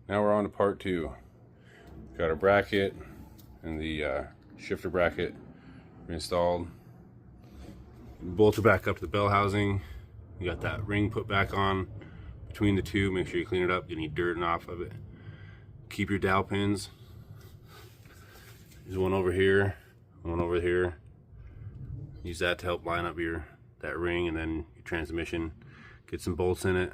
Now we're on to part two. Got our bracket and the shifter bracket installed. Bolts are back up to the bell housing. You got that ring put back on between the two. Make sure you clean it up, get any dirt off of it. Keep your dowel pins. There's one over here, one over here. Use that to help line up that ring and then your transmission. Get some bolts in it.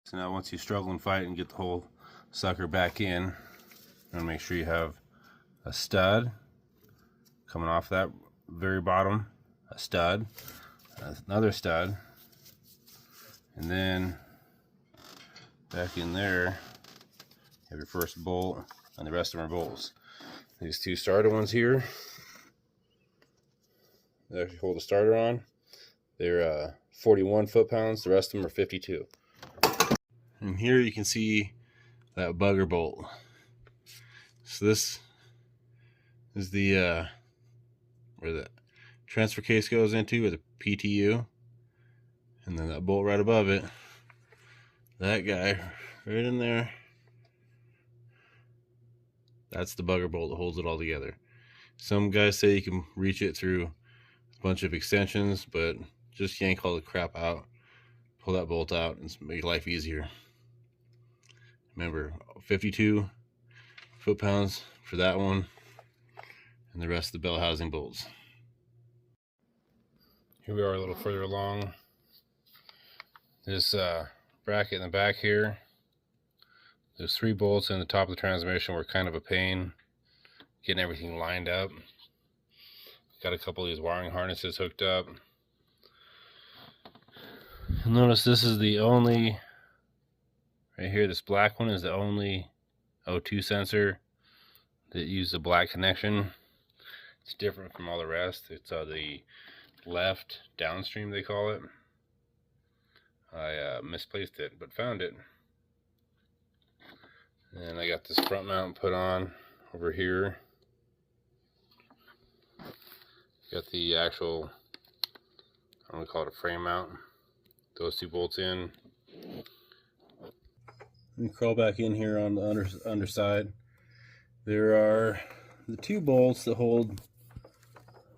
So now once you struggle and fight and get the whole sucker back in, you want to make sure you have a stud coming off that very bottom, a stud, another stud, and then back in there you have your first bolt, and the rest of them are bolts. These two starter ones here, they actually hold the starter on. They're 41 foot-pounds, the rest of them are 52. And here you can see that bugger bolt. So this is the where the transfer case goes into, or the PTU, and then that bolt right above it, that guy right in there, that's the bugger bolt that holds it all together. Some guys say you can reach it through a bunch of extensions, but just yank all the crap out, pull that bolt out, and make life easier. Remember, 52 foot-pounds for that one, and the rest of the bell housing bolts. Here we are a little further along. This bracket in the back here, there's 3 bolts in the top of the transmission were kind of a pain getting everything lined up. Got a couple of these wiring harnesses hooked up. Notice this is the only, right here, this black one is the only O2 sensor that uses a black connection. It's different from all the rest. It's the left downstream, they call it. I misplaced it, but found it. And I got this front mount put on over here. Got the actual, I'm gonna call it a frame mount. Those 2 bolts in. And crawl back in here on the underside. There are the 2 bolts that hold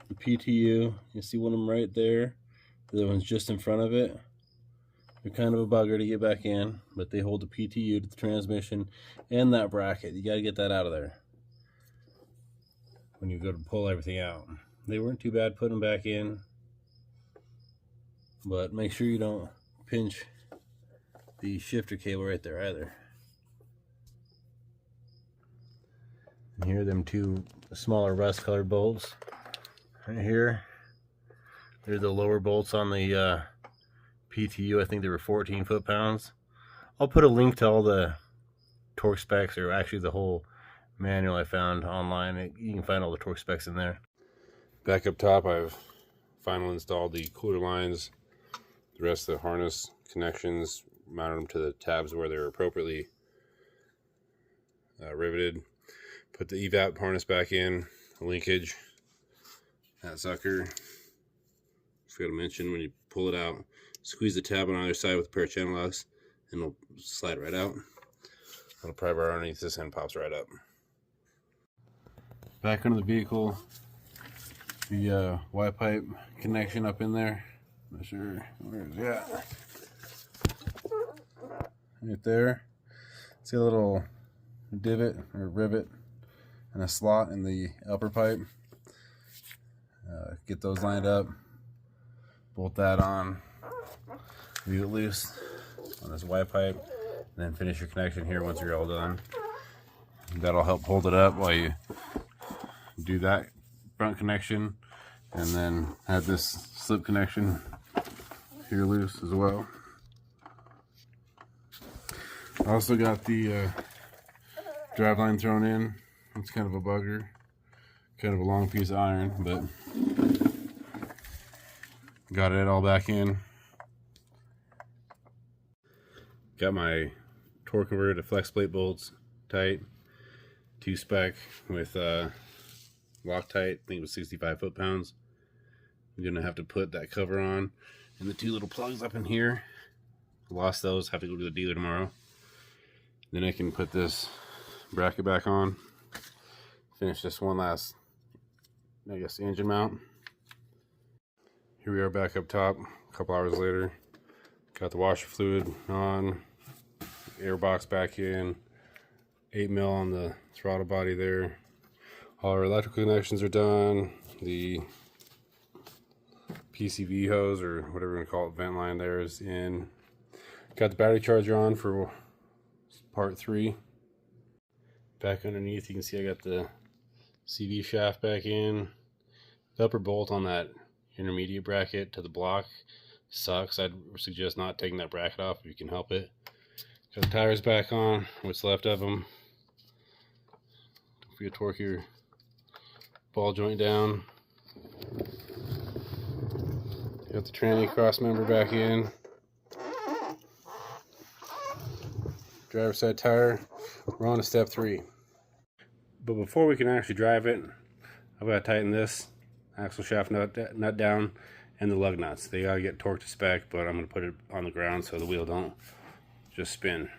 the PTU. You see one of them right there. The other one's just in front of it. They're kind of a bugger to get back in, but they hold the PTU to the transmission and that bracket. You got to get that out of there when you go to pull everything out. They weren't too bad putting them back in, but make sure you don't pinch the shifter cable right there either. And here are them 2 smaller rust colored bolts right here. They're the lower bolts on the PTU. I think they were 14 foot-pounds. I'll put a link to all the torque specs, or actually the whole manual I found online. You can find all the torque specs in there. Back up top, I've finally installed the cooler lines, the rest of the harness connections, mounted them to the tabs where they're appropriately riveted. Put the evap harness back in, linkage, that sucker. Forgot to mention, when you pull it out, squeeze the tab on either side with a pair of channel locks, and it'll slide right out. Little pry bar underneath this end pops right up. Back under the vehicle, the Y pipe connection up in there. Not sure where is it at. Right there. See a little divot or rivet and a slot in the upper pipe. Get those lined up. Bolt that on. Leave it loose on this Y pipe, and then finish your connection here once you're all done. That'll help hold it up while you do that front connection, and then have this slip connection here loose as well. I also got the drive line thrown in. It's kind of a bugger, kind of a long piece of iron, but got it all back in. Got my torque converter to flex plate bolts tight, 2 spec with Loctite. I think it was 65 foot-pounds. I'm gonna have to put that cover on, and the 2 little plugs up in here. Lost those. Have to go to the dealer tomorrow. Then I can put this bracket back on. Finish this one last, I guess, the engine mount. Here we are back up top, a couple hours later. Got the washer fluid on, air box back in, 8mm on the throttle body there. All our electrical connections are done. The PCV hose, or whatever you want to call it, vent line there is in. Got the battery charger on for part 3. Back underneath, you can see I got the CV shaft back in. The upper bolt on that intermediate bracket to the block sucks. I'd suggest not taking that bracket off if you can help it. Got the tires back on, what's left of them. Don't forget to torque your ball joint down. Got the tranny cross member back in. Driver's side tire. We're on to step 3. But before we can actually drive it, I've got to tighten this axle shaft nut down and the lug nuts. They got to get torqued to spec, but I'm going to put it on the ground so the wheel don't just spin.